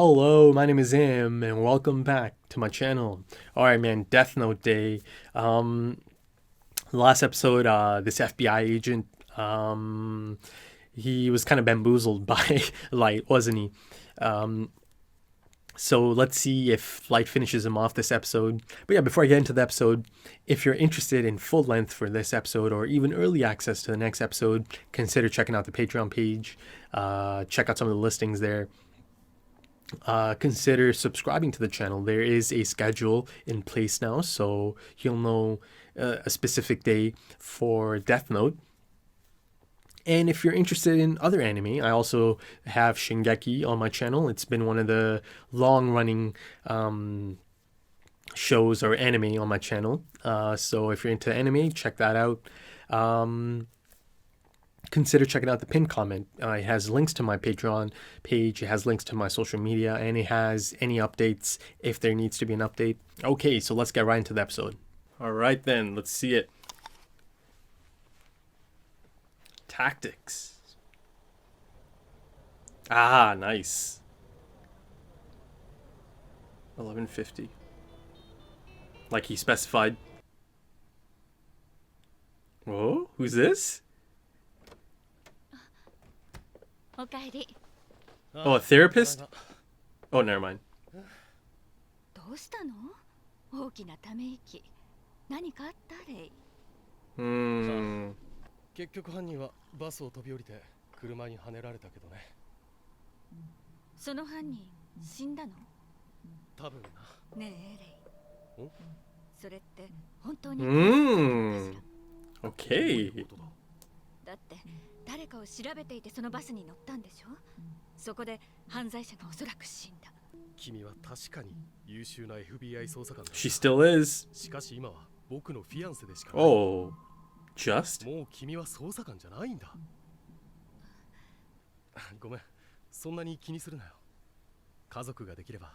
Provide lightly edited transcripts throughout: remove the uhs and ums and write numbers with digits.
Hello, my name is Am, and welcome back to my channel. Alright, man, Death Note Day. Last episode, this FBI agent, he was kind of bamboozled by Light, wasn't he? So let's see if Light finishes him off this episode. But yeah, before I get into the episode, if you're interested in full length for this episode or even early access to the next episode, consider checking out the Patreon page. Check out some of the listings there. Consider subscribing to the channel. There is a schedule in place now, so you'll know a specific day for Death Note. And if you're interested in other anime, I also have Shingeki on my channel. It's been one of the long-running shows or anime on my channel. So if you're into anime, check that out. Consider checking out the pinned comment. It has links to my Patreon page, it has links to my social media, and it has any updates if there needs to be an update. Okay, so let's get right into the episode. All right then, let's see it. Tactics. Ah, nice. 1150. Like he specified. Whoa, who's this? Oh, a therapist? Oh, never mind. どうしたの？大きなため息。何かあったレイ？結局犯人はバスを飛び降りて車にはねられたけどね。その犯人死んだの？多分な。ねえレイ。それって本当に？Okay。だって誰かを調べていてそのバスに乗ったんでしょ？そこで犯罪者がおそらく死んだ。君は確かに優秀な FBI 捜査官だ。She still is. しかし今は僕のフィアンセでしかない。Oh, just? もう君は捜査官じゃないんだ。ごめん、そんなに気にするなよ。家族ができれば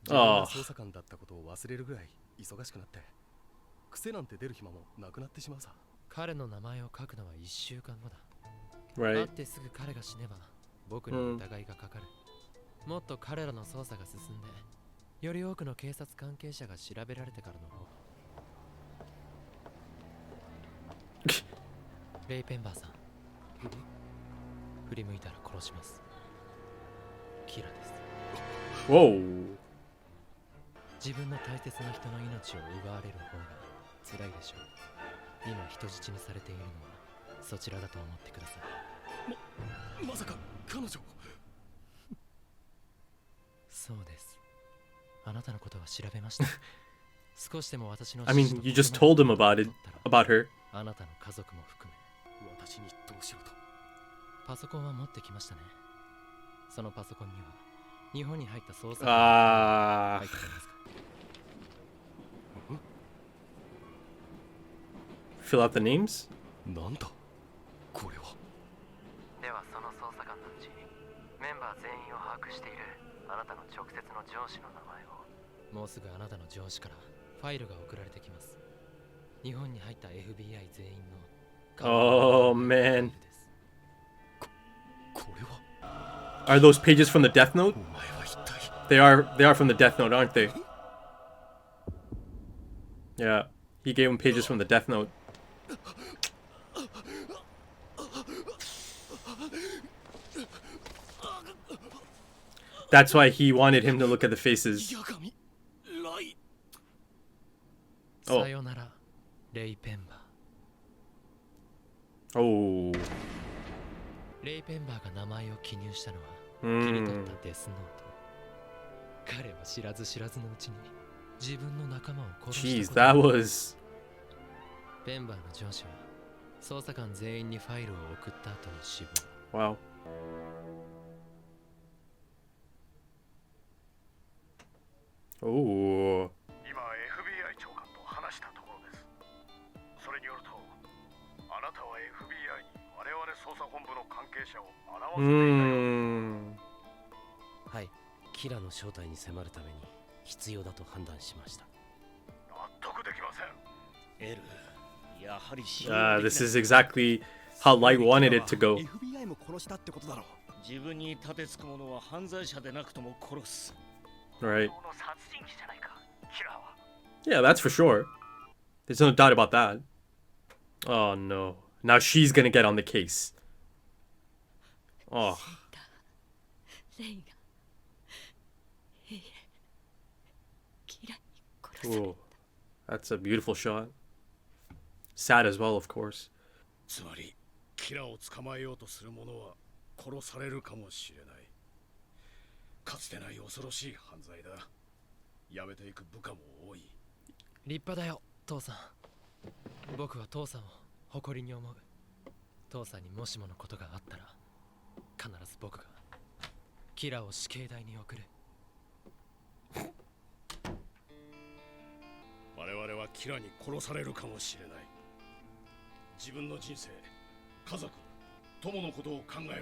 自分が捜査官だったことを忘れるぐらい忙しくなって、癖なんて出る暇もなくなってしまうさ。彼の名前を書くのは1週間後だ。Right. 会ってすぐ彼が死ねば僕に疑いがかかる。もっと彼らの捜査が進んでより多くの警察関係者が調べられてからの方。レイ・ペンバーさん、振り向いたら殺します。キラです。 Whoa. 自分の大切な人の命を奪われる方が辛いでしょう。今人質にされているのはそちらだと思ってください。まさか彼女。そうです。あなたのことは調べました。少しでも私の I mean, you just told him about it, about her. あなたの家族も含め私にどうしろと。パソコンは持ってきましたね。そのパソコンには日本に入った捜査官が入っていますか？ Fill out the names? なんだこれは。ではその捜査官のうちメンバー全員を把握しているあなたの直接の上司の名前を。もうすぐあなたの上司からファイルが送られてきます。日本に入った FBI 全員の Oh man. これは。 Are those pages from the Death Note? お前は一体。 They are from the Death Note, aren't they? Yeah, he gave him pages from the Death Note. That's why he wanted him to look at the faces. 八神ライ。Oh. さよならレイ・ペンバー。 Oh. レイ・ペンバーが名前を記入したのはうん切り取ったデスノート。彼は知らず知らずのうちに自分の仲間を殺し Jeez, たこと。 that was... ペンバーの上司は捜査官全員にファイルを送った後に死亡。 Wow. Oh. 今 FBI 長官と話したところです。それによると、あなたは FBI に我々捜査本部の関係者を表せていない。はい、キラの正体に迫るために必要だと判断しました。納得できません。エル、やはり This is exactly how Light wanted it to go. FBI も殺したってことだろう。自分に立てつく者は犯罪者でなくとも殺す。 Right. この殺人鬼じゃないか、キラーは。 Yeah, that's for sure. There's no doubt about that. Oh no. Now she's gonna get on the case. Oh. レイがいいえキラに殺され Ooh. That's a beautiful shot. Sad as well, of course. つまりキラを捕まえようとする者は殺されるかもしれない。かつてない恐ろしい犯罪だ。やめていく部下も多い。立派だよ父さん。僕は父さんを誇りに思う。父さんにもしものことがあったら必ず僕がキラを死刑台に送る。我々はキラに殺されるかもしれない。自分の人生、家族、友のことを考えるんだ。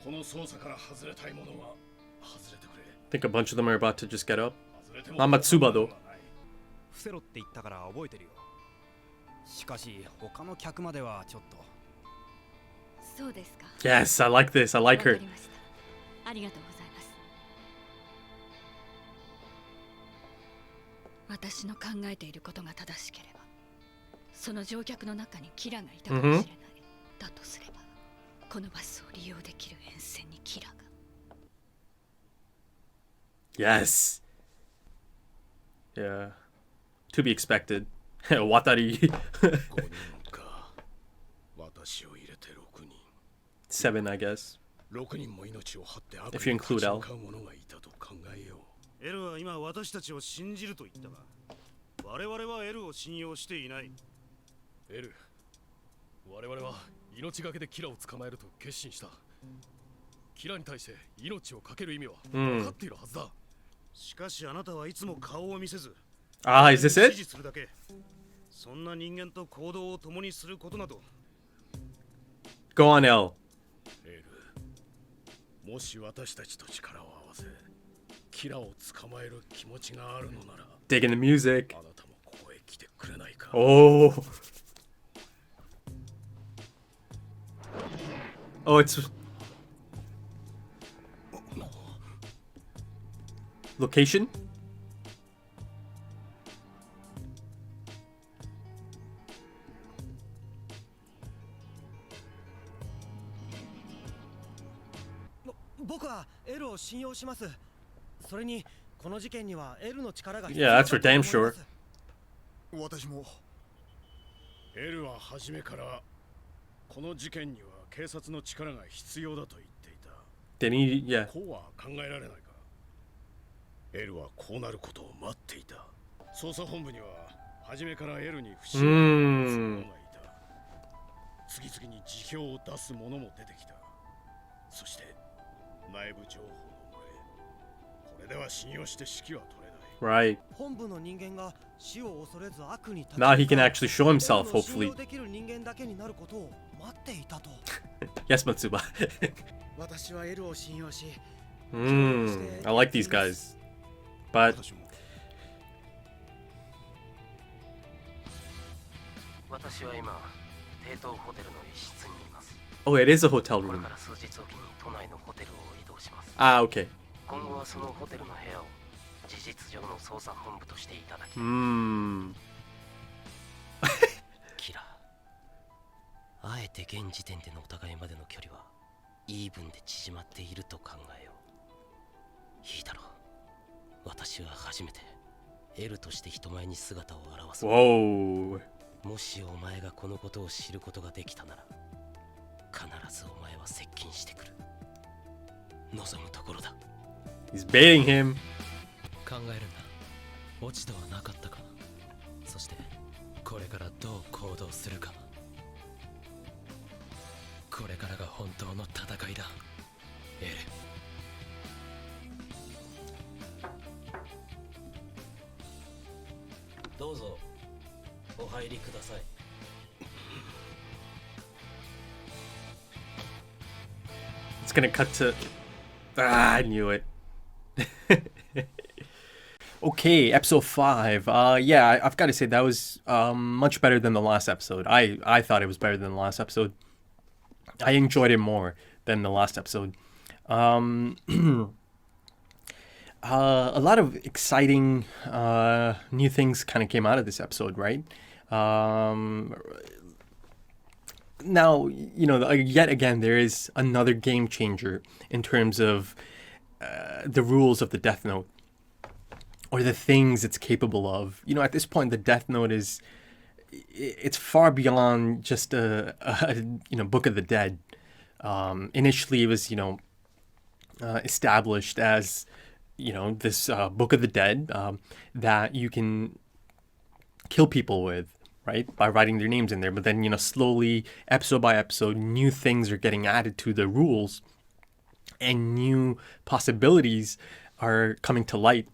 この捜査から外れたい者は外れてくれ。 I think a bunch of them are about to just get up. 外れても Not Matsuba though. 伏せろって言ったから覚えてるよ。しかし他の客まではちょっと。そうですか。 Yes, I like this. I like わ her. かりました。ありがとうございます。私の考えていることが正しければ、その乗客の中にキラがいたかもしれない。だとすれば、このバスを利用できる沿線にキラが。Yes. Yeah. To be expected. Watari. 5人か。私を入れて6人。 7, I guess. 6人も命を張って悪 If you に include 立ち L. 向かう者がいたと考えよう。エルは今私たちを信じると言ったが、我々はエルを信用していない。エル、我々は命がけでキラを捕まえると決心した。キラに対して命を懸ける意味は分かっているはずだ。しかしあなたはいつも顔を見せず、 Ah, is this 指 it? 示するだけ。そんな人間と行動を共にすることなど。 Go on, L. エル、もし私たちと力を合わせキラを捕まえる気持ちがあるのなら、 Digging the music. あなたもここへ来てくれないか。 Oh. Oh, it's location? 僕は L を信用します。それにこの事件には L の力が必 Yeah, 要だ that's と for damn 思います sure. 私も。エルは初めからこの事件には警察の力が必要だと言っていた。 Did he? Yeah. こうは考えられないか。エルはこうなることを待っていた。捜査本部には初めからエルに不信感を持つ者がいた。次々に辞表を出す者も出てきた。そして内部情報の漏れ。これでは信用して指揮は取れない。 Right. 本部の人間が死を恐れず悪に立ち Now he can actually show himself, エルの信 hopefully. 用できる人間だけになることを待っていたと。 Yes, Matsuba. 私は L を信用し、 I like these guys. But 私も。私は今帝東ホテルの一室にいます。 oh, it is a hotel これ room. から数日おきに都内のホテルを移動します。 Ah, okay. 今後はそのホテルの部屋を事実上の捜査本部としていただき、 キラー、あえて現時点でのお互いまでの距離はイーブンで縮まっていると考えよう。いいだろう。私は初めて L として人前に姿を現す。 Whoa. もしお前がこのことを知ることができたなら、必ずお前は接近してくる。望むところだ。 He's baiting him. 考えるんだ。落ち度はなかったか。そしてこれからどう行動するか。これからが本当の戦いだ。エル。どうぞお入りください。 It's gonna cut to. Ah, I knew it. Okay, episode 5. Yeah, I've got to say that was much better than the last episode. I thought it was better than the last episode. I enjoyed it more than the last episode. A lot of exciting new things kind of came out of this episode, right? Now, yet again, there is another game changer in terms of the rules of the Death Note, or the things it's capable of. At this point, the Death Note it's far beyond just a Book of the Dead. Initially, it was established as this Book of the Dead that you can kill people with, right, by writing their names in there. But then slowly, episode by episode, new things are getting added to the rules, and new possibilities are coming to light.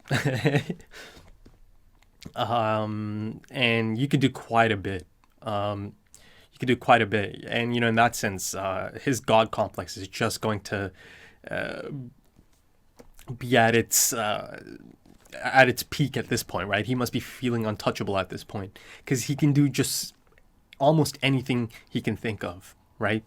And you could do quite a bit. And in that sense, his god complex is just going to be at its peak at this point, right? He must be feeling untouchable at this point, because he can do just almost anything he can think of, right?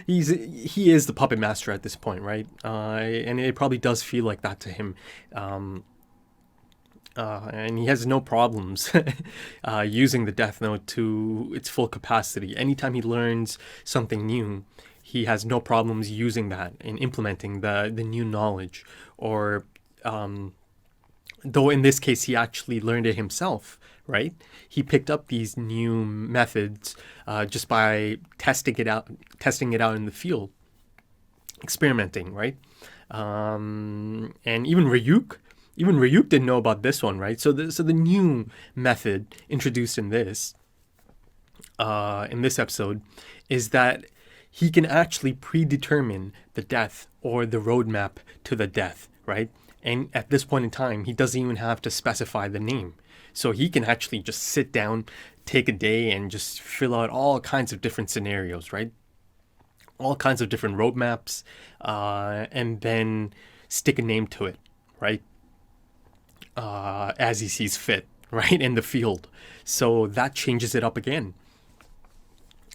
He is the puppet master at this point, right? And it probably does feel like that to him. And he has no problems using the Death Note to its full capacity. Anytime he learns something new, he has no problems using that and implementing the new knowledge. Or, though in this case he actually learned it himself, right? He picked up these new methods just by testing it out in the field, experimenting, right? And even Ryuk didn't know about this one, right? So the new method introduced in this episode is that he can actually predetermine the death, or the roadmap to the death, right? And at this point in time, he doesn't even have to specify the name. So he can actually just sit down, take a day, and just fill out all kinds of different scenarios, right? All kinds of different roadmaps, and then stick a name to it, right? As he sees fit, right, in the field. So that changes it up again.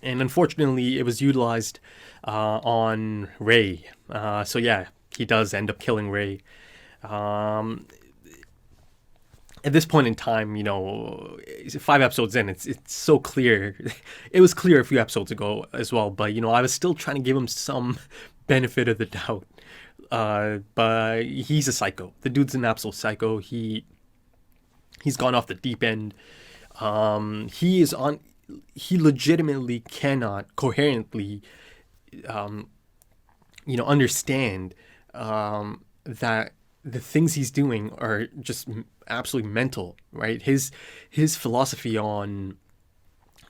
And unfortunately, it was utilized on Rei. So yeah, he does end up killing Rei. At this point in time, 5 episodes in, it's so clear. It was clear a few episodes ago as well, but I was still trying to give him some benefit of the doubt. But he's a psycho. The dude's an absolute psycho. He's gone off the deep end. He legitimately cannot coherently, understand that the things he's doing are just absolutely mental, right? His philosophy on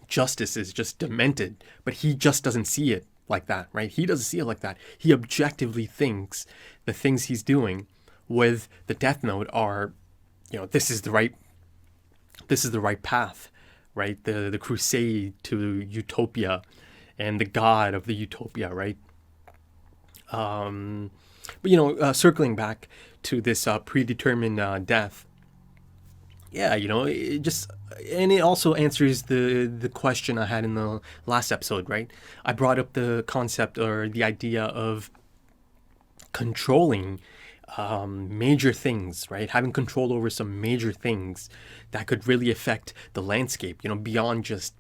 justice is just demented, but he just doesn't see it like that, right? He doesn't see it like that. He objectively thinks the things he's doing with the Death Note are, this is the right path, right? The crusade to utopia and the god of the utopia, right? But circling back to this predetermined death, yeah, and it also answers the question I had in the last episode, right? I brought up the concept, or the idea of controlling major things, right? Having control over some major things that could really affect the landscape, beyond just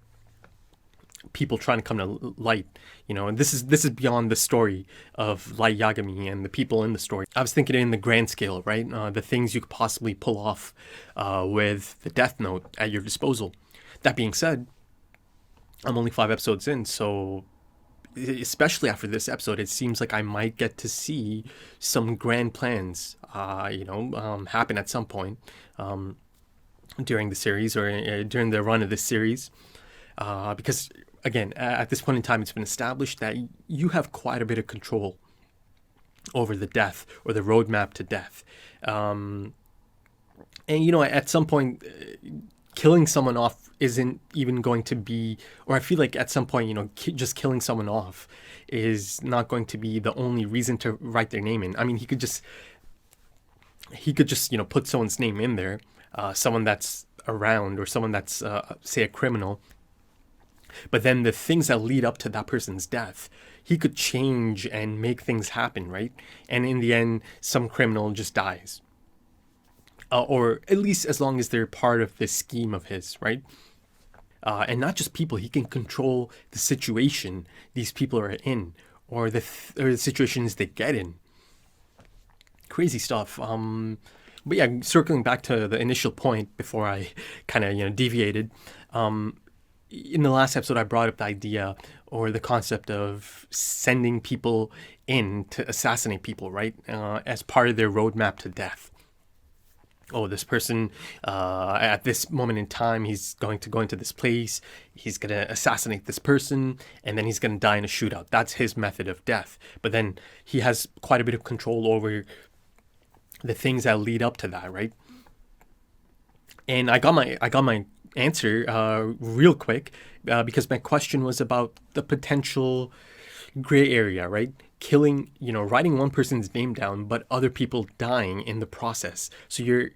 people trying to come to light, and this is beyond the story of Light Yagami and the people in the story. I was thinking in the grand scale, right? The things you could possibly pull off with the Death Note at your disposal. That being said, I'm only 5 episodes in, so especially after this episode, it seems like I might get to see some grand plans, happen at some point during the series, or during the run of this series, because again, at this point in time, it's been established that you have quite a bit of control over the death, or the roadmap to death. And, at some point, killing someone off isn't even going to be, or I feel like at some point, just killing someone off is not going to be the only reason to write their name in. I mean, he could just, put someone's name in there, someone that's around, or someone that's, say, a criminal, But then the things that lead up to that person's death, he could change and make things happen, right? And in the end, some criminal just dies. Or at least as long as they're part of this scheme of his, right? And not just people, he can control the situation these people are in, or the situations they get in. Crazy stuff. But yeah, circling back to the initial point before I kind of deviated. In the last episode, I brought up the idea or the concept of sending people in to assassinate people, right? As part of their roadmap to death. Oh, this person, at this moment in time, he's going to go into this place, he's going to assassinate this person, and then he's going to die in a shootout. That's his method of death. But then he has quite a bit of control over the things that lead up to that, right? And I got my answer real quick because my question was about the potential gray area, right? Killing, writing one person's name down, but other people dying in the process. So you're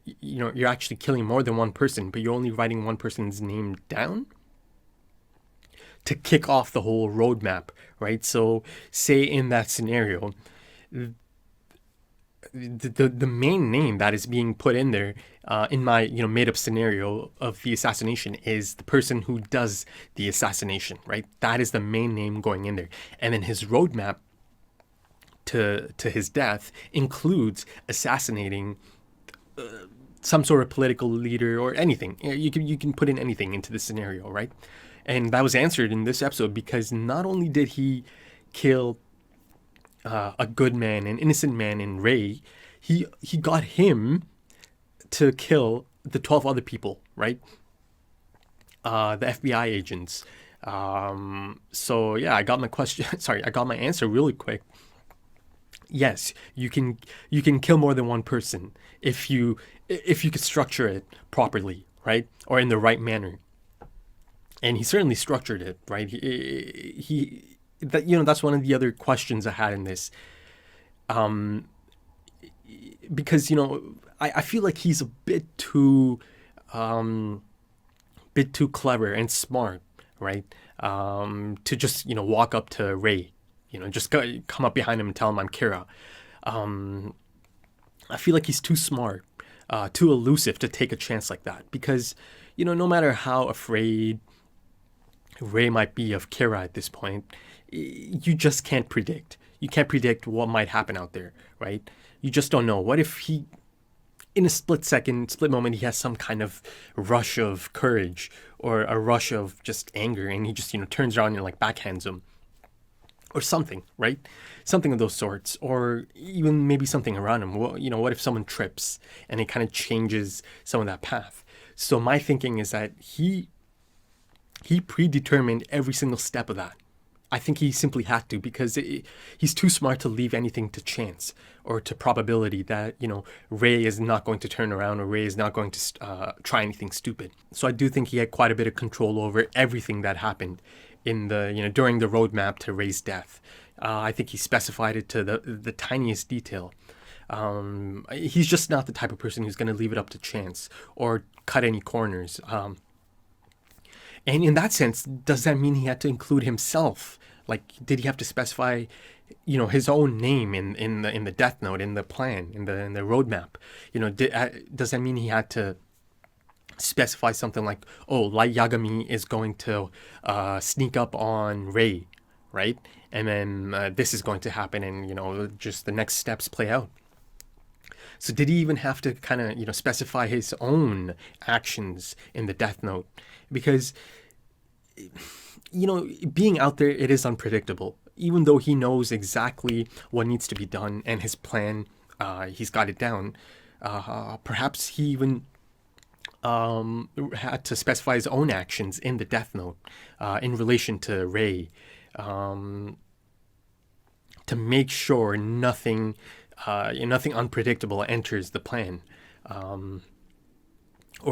actually killing more than one person, but you're only writing one person's name down to kick off the whole roadmap, right? So say in that scenario, the main name that is being put in there in my made up scenario of the assassination is the person who does the assassination, right? That is the main name going in there, and then his roadmap to his death includes assassinating some sort of political leader or anything. You can put in anything into the scenario, right? And that was answered in this episode because not only did he kill a good man, an innocent man in Ray, he got him to kill the 12 other people, right? The FBI agents. So yeah, I got my question. Sorry, I got my answer really quick. Yes, you can kill more than one person if you could structure it properly, right? Or in the right manner. And he certainly structured it, right? That's one of the other questions I had in this. Because I feel like he's a bit too clever and smart, right? To just walk up to Ray. Just come up behind him and tell him I'm Kira. I feel like he's too smart, too elusive to take a chance like that. Because, no matter how afraid Ray might be of Kira at this point, you just can't predict. You can't predict what might happen out there, right? You just don't know. What if he, in a split moment, he has some kind of rush of courage or a rush of just anger and he just, turns around and backhands him. Or something, right? Something of those sorts. Or even maybe something around him. Well, what if someone trips and it kind of changes some of that path? So my thinking is that he predetermined every single step of that. I think he simply had to because he's too smart to leave anything to chance or to probability that, Ray is not going to turn around or Ray is not going to try anything stupid. So I do think he had quite a bit of control over everything that happened in the during the roadmap to Ray's death. I think he specified it to the tiniest detail. He's just not the type of person who's going to leave it up to chance or cut any corners. And in that sense, does that mean he had to include himself? Did he have to specify, his own name in the death note, in the plan, in the roadmap? Does that mean he had to specify something like, Light Yagami is going to sneak up on Ray, right? And then this is going to happen and, just the next steps play out. So did he even have to kind of, specify his own actions in the death note? Because, being out there, it is unpredictable. Even though he knows exactly what needs to be done and his plan, he's got it down. Perhaps he even had to specify his own actions in the death note in relation to Ray to make sure nothing unpredictable enters the plan or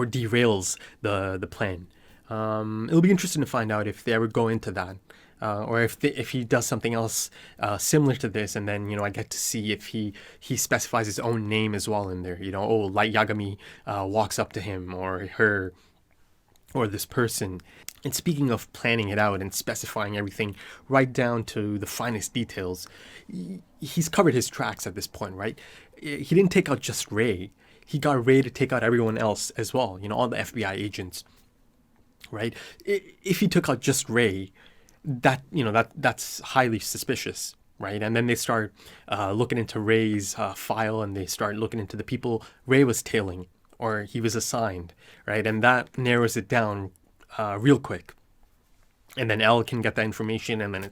derails the plan. It'll be interesting to find out if they ever go into that or if he does something else similar to this, and then I get to see if he specifies his own name as well in there. Light Yagami walks up to him or her or this person. And speaking of planning it out and specifying everything right down to the finest details, he's covered his tracks at this point, right? He didn't take out just Ray. He got Ray to take out everyone else as well, all the FBI agents, right? If he took out just Ray, that's highly suspicious, right? And then they start looking into Ray's file, and they start looking into the people Ray was tailing or he was assigned, right? And that narrows it down real quick. And then L can get that information, and then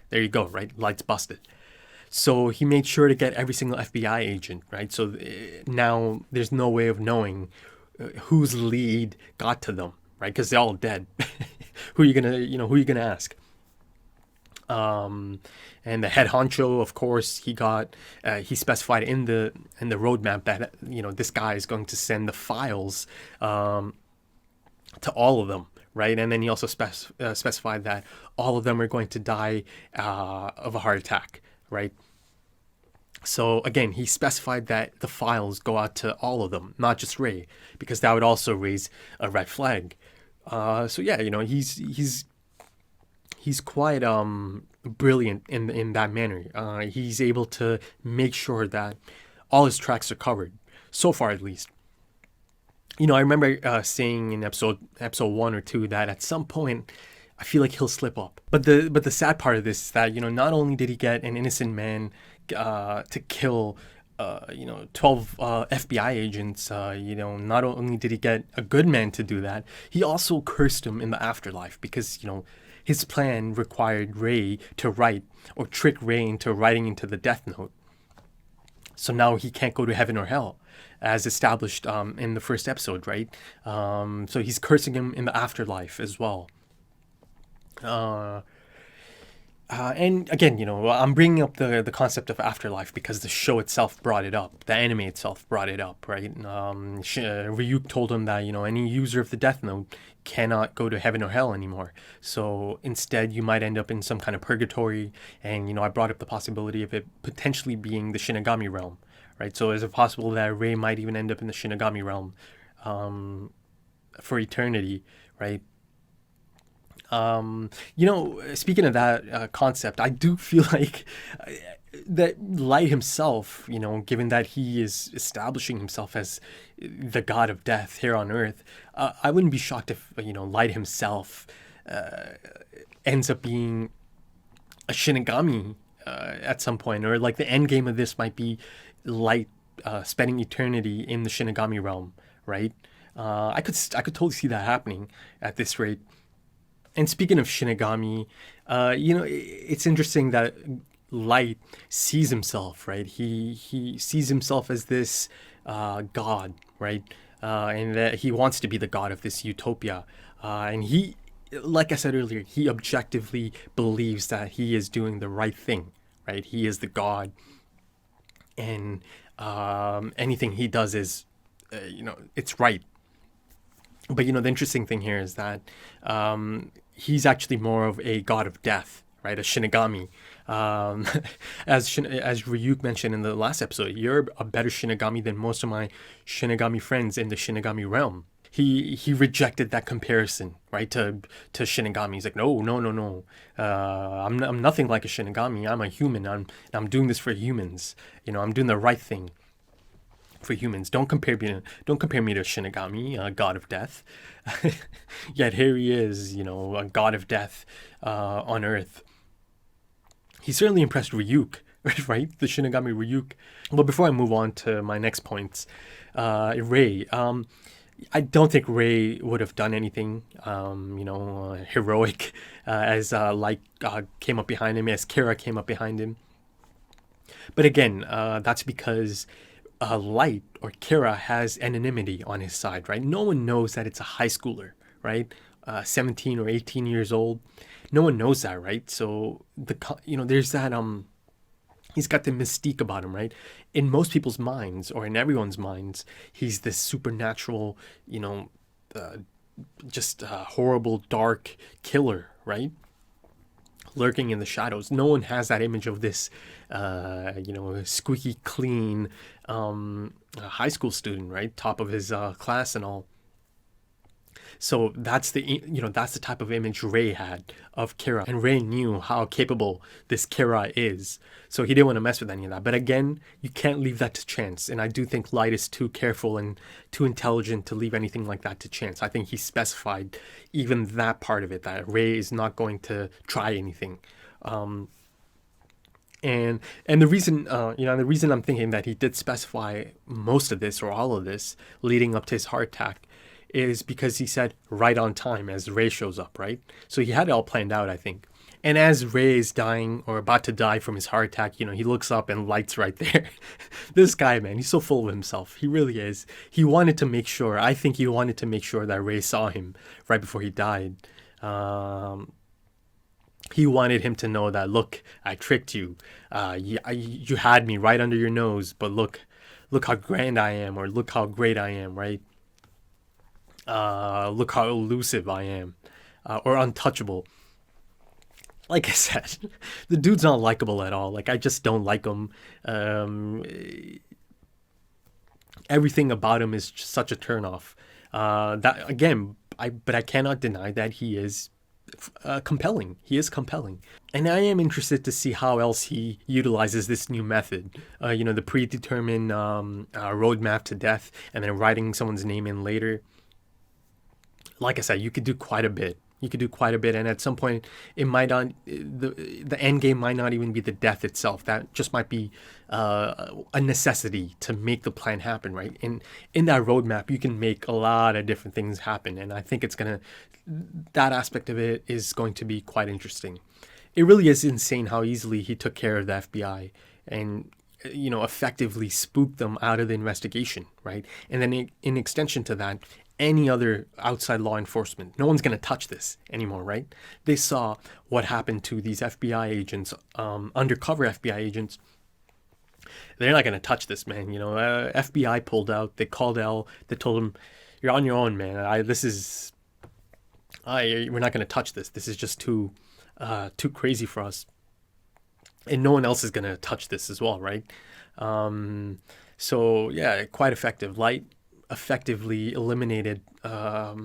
there you go, right? Lights busted. So he made sure to get every single FBI agent, right? So now there's no way of knowing whose lead got to them, right? Because they're all dead. Who are you gonna ask? And the head honcho, of course, he specified in the roadmap that this guy is going to send the files to all of them, right? And then he also specified that all of them are going to die of a heart attack, right? So again, he specified that the files go out to all of them, not just Ray, because that would also raise a red flag. So yeah, he's quite brilliant in that manner. He's able to make sure that all his tracks are covered, so far at least. I remember saying in episode 1 or 2 that at some point I feel like he'll slip up. But the sad part of this is that not only did he get an innocent man to kill 12 FBI agents, not only did he get a good man to do that, he also cursed him in the afterlife because his plan required Ray to write or trick Ray into writing into the death note. So now he can't go to heaven or hell, as established in the first episode, right? So he's cursing him in the afterlife as well. And again, I'm bringing up the concept of afterlife because the show itself brought it up. The anime itself brought it up, right? Ryuk told him that, any user of the Death Note cannot go to heaven or hell anymore. So instead, you might end up in some kind of purgatory. And, I brought up the possibility of it potentially being the Shinigami realm, right? So is it possible that Rei might even end up in the Shinigami realm for eternity, right? Speaking of that concept, I do feel like that Light himself, given that he is establishing himself as the god of death here on Earth, I wouldn't be shocked if, Light himself ends up being a Shinigami at some point, or like the end game of this might be Light spending eternity in the Shinigami realm, right? I could totally see that happening at this rate. And speaking of Shinigami, it's interesting that Light sees himself, right? He sees himself as this god, right? And that he wants to be the god of this utopia. And he, like I said earlier, he objectively believes that he is doing the right thing, right? He is the god. And anything he does is, it's right. But, the interesting thing here is that he's actually more of a god of death, right? A Shinigami. As Ryuk mentioned in the last episode, you're a better Shinigami than most of my Shinigami friends in the Shinigami realm. He rejected that comparison, right, to Shinigami. He's like, no. I'm nothing like a Shinigami. I'm a human. I'm doing this for humans. I'm doing the right thing for humans. Don't compare me to Shinigami, a god of death. Yet here he is, a god of death on Earth. He certainly impressed Ryuk, right? The Shinigami Ryuk. But before I move on to my next points, Rei. I don't think Rei would have done anything, heroic as Light came up behind him, as Kira came up behind him. But again, that's because Light or Kira has anonymity on his side, right? No one knows that it's a high schooler, right? 17 or 18 years old. No one knows that, right? So there's that he's got the mystique about him, right? In most people's minds, or in everyone's minds, he's this supernatural, just horrible, dark killer, right? Lurking in the shadows. No one has that image of this, squeaky clean high school student, right? Top of his class and all. So that's that's the type of image Ray had of Kira, and Ray knew how capable this Kira is. So he didn't want to mess with any of that. But again, you can't leave that to chance. And I do think Light is too careful and too intelligent to leave anything like that to chance. I think he specified even that part of it, that Ray is not going to try anything. And the reason the reason I'm thinking that he did specify most of this or all of this leading up to his heart attack is because he said right on time as Ray shows up, right? So he had it all planned out, I think. And as Ray is dying or about to die from his heart attack, he looks up and Light's right there. This guy, man, he's so full of himself. He really is. He wanted to make sure, I think he wanted to make sure that Ray saw him right before he died. He wanted him to know that, look, I tricked you. You had me right under your nose, but look how grand I am, or look how great I am, right? Look how elusive I am, or untouchable. Like I said, the dude's not likable at all. Like, I just don't like him. Everything about him is just such a turnoff. That again, but I cannot deny that he is compelling. He is compelling. And I am interested to see how else he utilizes this new method. The predetermined roadmap to death and then writing someone's name in later. Like I said, you could do quite a bit. And at some point, it might not, the end game might not even be the death itself. That just might be a necessity to make the plan happen, right? In that roadmap, you can make a lot of different things happen. And I think that aspect of it is going to be quite interesting. It really is insane how easily he took care of the FBI and, effectively spooked them out of the investigation, right? And then in extension to that, any other outside law enforcement, no one's going to touch this anymore, right? They saw what happened to these FBI agents, undercover FBI agents. They're not going to touch this, man. FBI pulled out. They called L. They told him, "You're on your own, man. We're not going to touch this. This is just too crazy for us, and no one else is going to touch this as well, right?" So yeah, quite effective. Light effectively eliminated a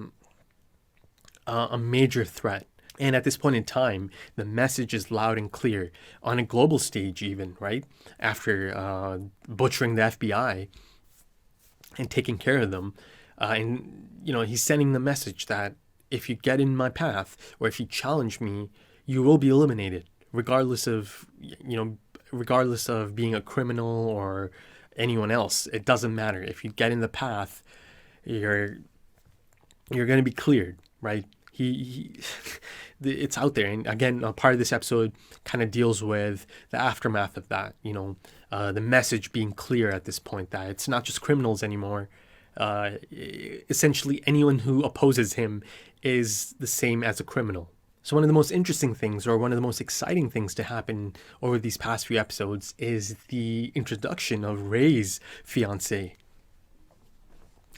major threat. And at this point in time, the message is loud and clear on a global stage even, right? After butchering the FBI and taking care of them. He's sending the message that if you get in my path or if you challenge me, you will be eliminated, regardless of being a criminal or anyone else. It doesn't matter. If you get in the path, you're going to be cleared, right? It's out there. And again, a part of this episode kind of deals with the aftermath of that, the message being clear at this point that it's not just criminals anymore. Essentially anyone who opposes him is the same as a criminal. So one of the most interesting things, or one of the most exciting things to happen over these past few episodes, is the introduction of Ray's fiancée.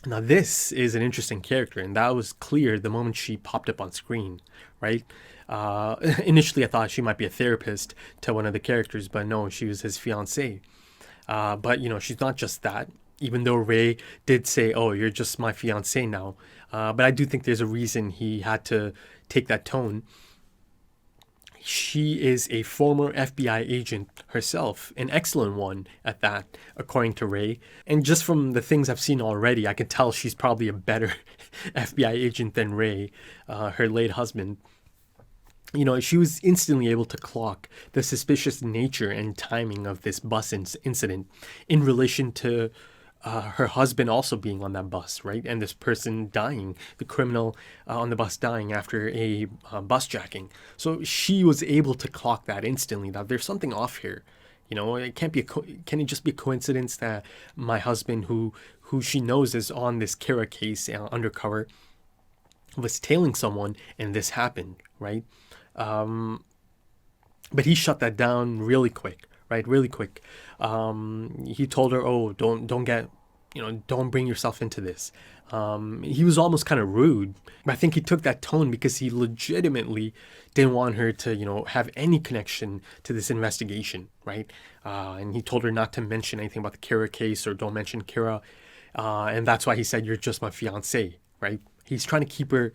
Now this is an interesting character, and that was clear the moment she popped up on screen, right? Initially I thought she might be a therapist to one of the characters, but no, she was his fiancée. But she's not just that, even though Ray did say, "Oh, you're just my fiancée now." But I do think there's a reason he had to take that tone. She is a former FBI agent herself, an excellent one at that, according to Ray. And just from the things I've seen already, I can tell she's probably a better FBI agent than Ray, her late husband. She was instantly able to clock the suspicious nature and timing of this bus incident in relation to her husband also being on that bus, right? And this person dying, the criminal on the bus dying after a bus jacking. So she was able to clock that instantly, that there's something off here. It can't be can it just be a coincidence that my husband, who she knows is on this Kara case undercover, was tailing someone and this happened, right? But he shut that down really quick. Right, really quick. He told her, "Oh, don't bring yourself into this." He was almost kind of rude. I think he took that tone because he legitimately didn't want her to, have any connection to this investigation, right? And he told her not to mention anything about the Kira case or don't mention Kira. And that's why he said, "You're just my fiancée," right? He's trying to keep her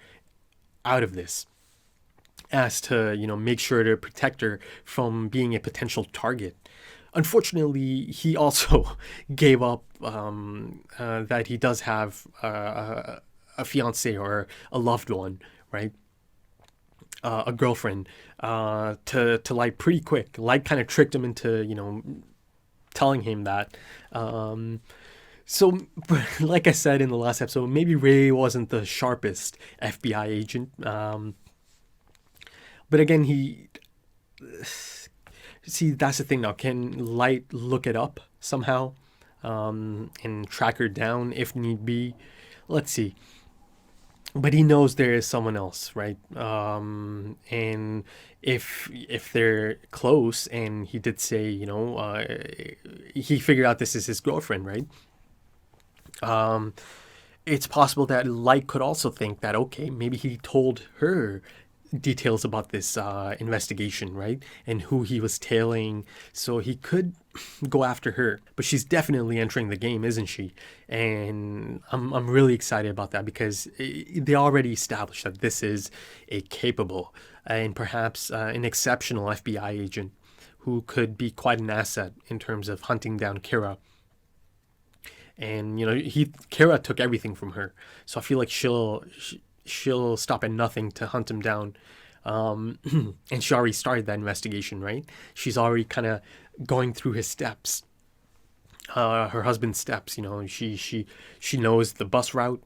out of this, as to, make sure to protect her from being a potential target. Unfortunately, he also gave up that he does have a fiance or a loved one, right? A girlfriend, to Light pretty quick. Light kind of tricked him into, telling him that. So, like I said in the last episode, maybe Ray wasn't the sharpest FBI agent. But again, see, that's the thing now. Can Light look it up somehow, and track her down if need be? Let's see. But he knows there is someone else, right? And if they're close, and he did say, he figured out this is his girlfriend, right? It's possible that Light could also think that, okay, maybe he told her details about this investigation, right? And who he was tailing, so he could go after her. But she's definitely entering the game, isn't she? And I'm really excited about that, because they already established that this is a capable and perhaps an exceptional FBI agent who could be quite an asset in terms of hunting down Kira. And Kira took everything from her, so I feel like she'll stop at nothing to hunt him down. And she already started that investigation, right? She's already kind of going through his steps, her husband's steps. She knows the bus route,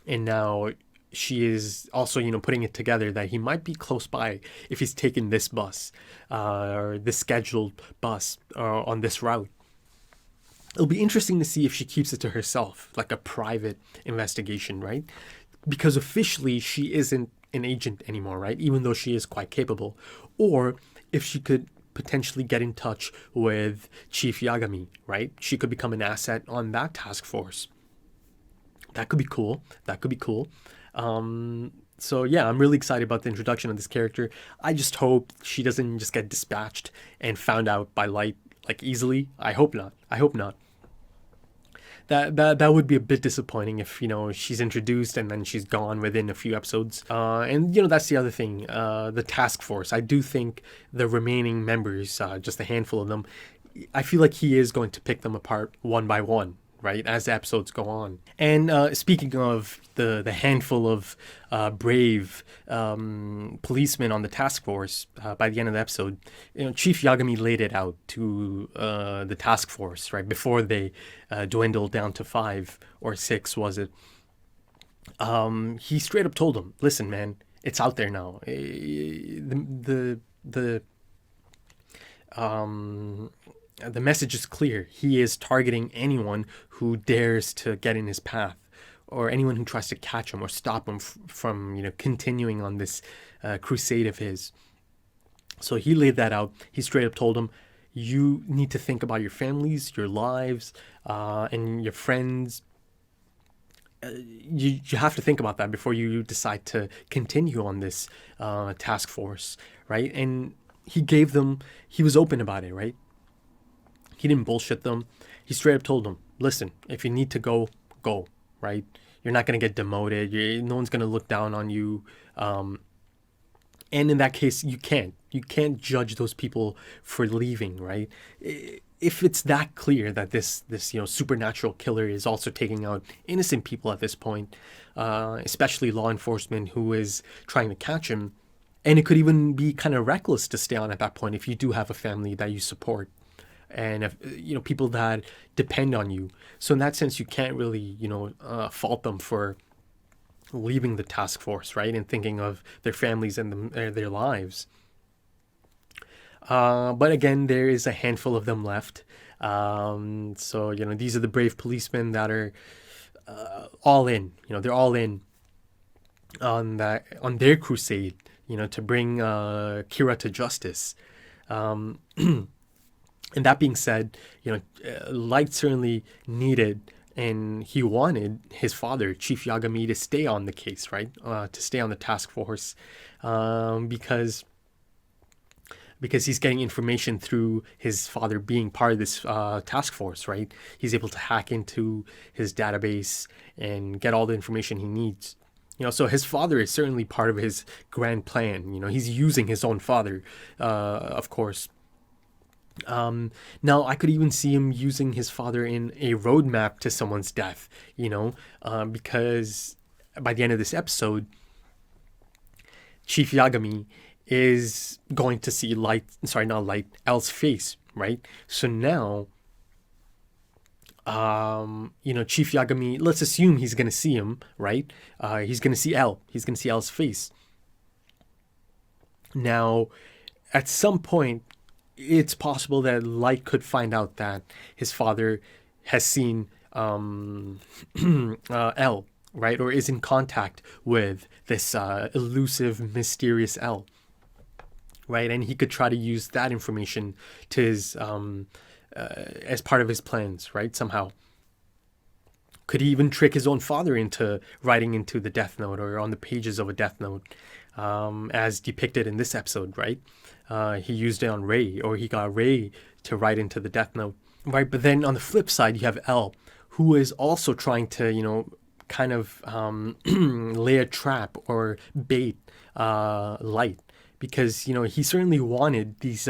and now she is also putting it together that he might be close by if he's taken this bus, or this scheduled bus, on this route. It'll be interesting to see if she keeps it to herself, like a private investigation, right? Because officially she isn't an agent anymore, right? Even though she is quite capable. Or if she could potentially get in touch with Chief Yagami, right? She could become an asset on that task force. That could be cool. So yeah, I'm really excited about the introduction of this character. I just hope she doesn't just get dispatched and found out by Light like easily. I hope not. That would be a bit disappointing if she's introduced and then she's gone within a few episodes. And that's the other thing. The task force. I do think the remaining members, just a handful of them, I feel like he is going to pick them apart one by one, right, as the episodes go on. And speaking of the handful of brave policemen on the task force, by the end of the episode, Chief Yagami laid it out to the task force, right, before they dwindled down to 5 or 6, was it? He straight up told them, listen, man, it's out there now. The message is clear. He is targeting anyone who dares to get in his path, or anyone who tries to catch him or stop him from continuing on this crusade of his. So he laid that out. He straight up told him, you need to think about your families, your lives, and your friends. You have to think about that before you decide to continue on this task force, right? And he was open about it, right? He didn't bullshit them. He straight up told them, listen, if you need to go, right? You're not going to get demoted. No one's going to look down on you. And in that case, you can't judge those people for leaving, right? If it's that clear that this supernatural killer is also taking out innocent people at this point, especially law enforcement who is trying to catch him, and it could even be kind of reckless to stay on at that point if you do have a family that you support, and if, people that depend on you. So in that sense, you can't really fault them for leaving the task force, right, and thinking of their families and their lives. But again, there is a handful of them left. So these are the brave policemen that are all in. They're all in on their crusade, to bring Kira to justice. And that being said, Light certainly needed, and he wanted his father, Chief Yagami, to stay on the case, right? To stay on the task force, because he's getting information through his father being part of this task force, right? He's able to hack into his database and get all the information he needs. So his father is certainly part of his grand plan. He's using his own father, of course. Now I could even see him using his father in a roadmap to someone's death, because by the end of this episode, Chief Yagami is going to see L's face, right? So now, Chief Yagami, let's assume he's going to see him, right? He's going to see L. He's going to see L's face. Now, at some point, it's possible that Light could find out that his father has seen L, right? Or is in contact with this elusive, mysterious L, right? And he could try to use that information to his as part of his plans, right? Somehow. Could he even trick his own father into writing into the Death Note or on the pages of a Death Note, as depicted in this episode, right? He used it on Ray, or he got Ray to write into the Death Note, right? But then on the flip side, you have L, who is also trying to, kind of lay a trap or bait Light, because he certainly wanted these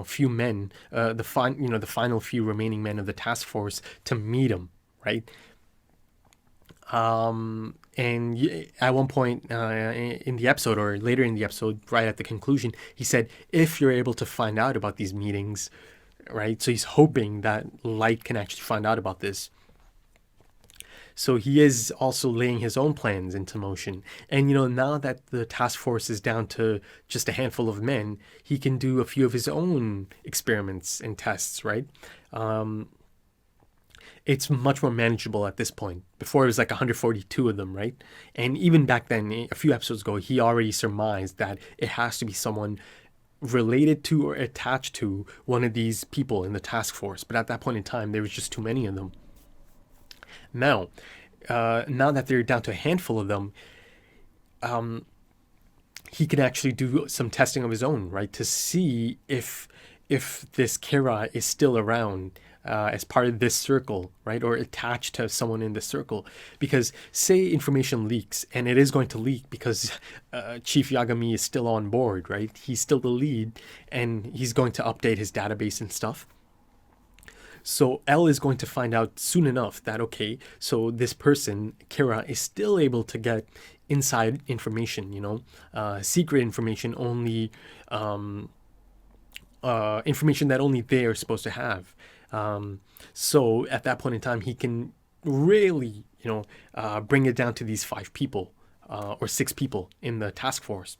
few men, the final few remaining men of the task force to meet him, right? And at one point in the episode, or later in the episode, right at the conclusion, he said, if you're able to find out about these meetings, right? So he's hoping that Light can actually find out about this. So he is also laying his own plans into motion. And, now that the task force is down to just a handful of men, he can do a few of his own experiments and tests, right? It's much more manageable at this point. Before it was like 142 of them, right? And even back then, a few episodes ago, he already surmised that it has to be someone related to or attached to one of these people in the task force. But at that point in time, there was just too many of them. Now that they're down to a handful of them, he can actually do some testing of his own, right? To see if this Kira is still around as part of this circle, right? Or attached to someone in this circle. Because say information leaks, and it is going to leak because Chief Yagami is still on board, right? He's still the lead, and he's going to update his database and stuff. So L is going to find out soon enough that, okay, so this person, Kira, is still able to get inside information, secret information, only information that only they are supposed to have. So at that point in time, he can really, bring it down to these 5 people or 6 people in the task force.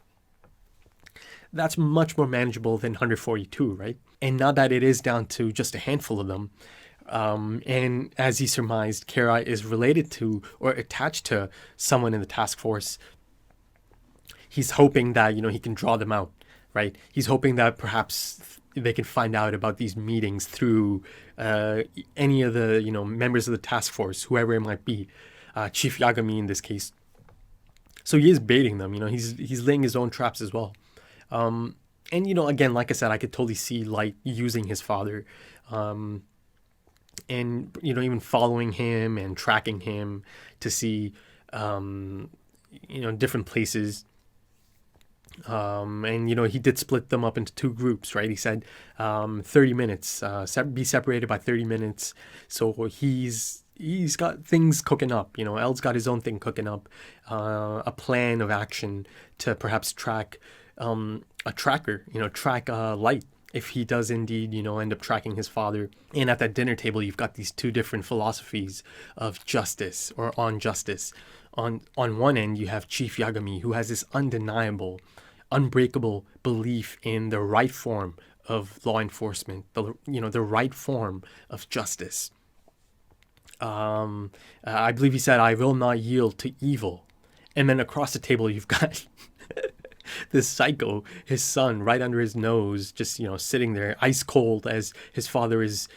That's much more manageable than 142, right? And now that it is down to just a handful of them, and as he surmised, Kira is related to or attached to someone in the task force, he's hoping that, he can draw them out, right? He's hoping that perhaps they can find out about these meetings through any of the, members of the task force, whoever it might be, Chief Yagami in this case. So he is baiting them, he's laying his own traps as well. And, again, like I said, I could totally see Light using his father, and, even following him and tracking him to see, different places. And, he did split them up into 2 groups, right? He said 30 minutes, be separated by 30 minutes. So he's got things cooking up, L's got his own thing cooking up, a plan of action to perhaps track a tracker, track Light, if he does indeed, end up tracking his father. And at that dinner table, you've got these 2 different philosophies of justice or on justice. On one end, you have Chief Yagami, who has this undeniable, unbreakable belief in the right form of law enforcement, the right form of justice. I believe he said, "I will not yield to evil." And then across the table, you've got this psycho, his son, right under his nose, just, sitting there ice cold as his father is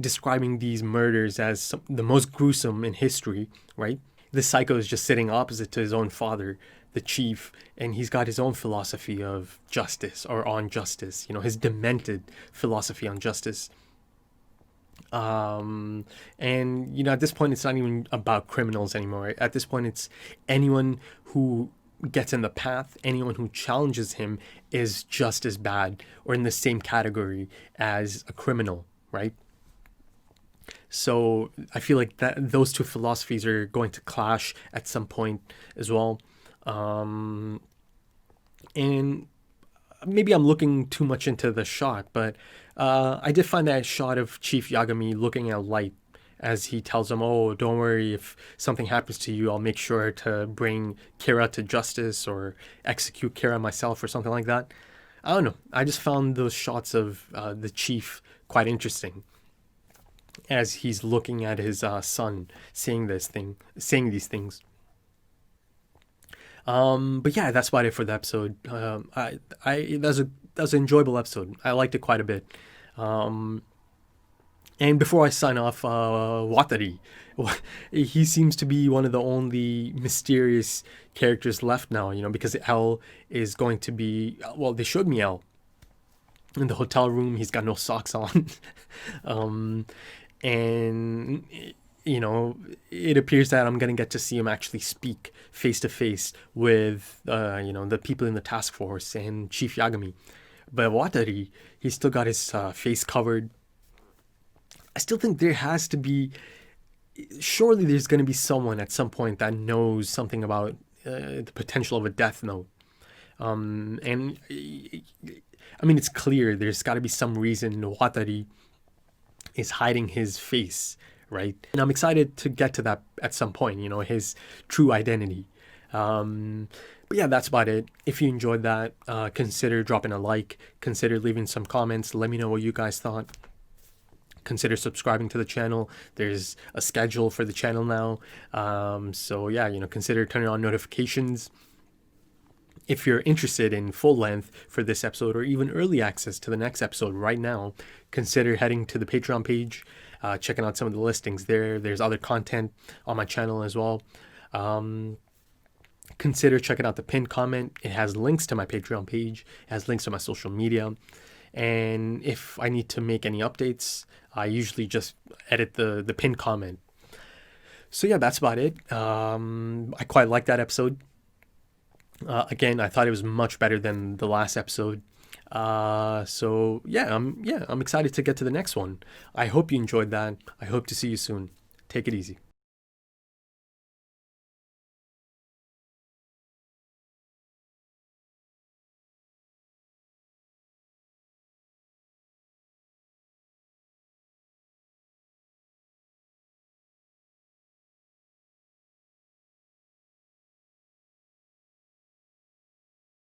describing these murders as the most gruesome in history, right? This psycho is just sitting opposite to his own father, the chief, and he's got his own philosophy of justice or on justice, his demented philosophy on justice. And at this point, it's not even about criminals anymore. At this point, it's anyone who gets in the path, anyone who challenges him is just as bad or in the same category as a criminal, right? So I feel like that those two philosophies are going to clash at some point as well. And maybe I'm looking too much into the shot, but I did find that shot of Chief Yagami looking at Light as he tells him, "Oh, don't worry, if something happens to you, I'll make sure to bring Kira to justice or execute Kira myself," or something like that. I don't know. I just found those shots of the Chief quite interesting as he's looking at his son saying these things. But yeah, that's about it for the episode. That was an enjoyable episode. I liked it quite a bit. And before I sign off, Watari, he seems to be one of the only mysterious characters left now. Because L is going to be, well, they showed me L in the hotel room. He's got no socks on, and it appears that I'm going to get to see him actually speak face to face with, the people in the task force and Chief Yagami. But Watari, he's still got his face covered. I still think there has to be, surely there's going to be someone at some point that knows something about the potential of a death note. And I mean, it's clear there's got to be some reason Watari is hiding his face, right? And I'm excited to get to that at some point, his true identity. But yeah, that's about it. If you enjoyed that, consider dropping a like, consider leaving some comments. Let me know what you guys thought. Consider subscribing to the channel. There's a schedule for the channel now. So yeah, consider turning on notifications. If you're interested in full length for this episode or even early access to the next episode right now, consider heading to the Patreon page, checking out some of the listings there. There's other content on my channel as well. Consider checking out the pinned comment. It has links to my Patreon page. It has links to my social media. And if I need to make any updates, I usually just edit the pinned comment. So yeah, that's about it. I quite like that episode. Again, I thought it was much better than the last episode. So yeah, I'm excited to get to the next one. I hope you enjoyed that. I hope to see you soon. Take it easy.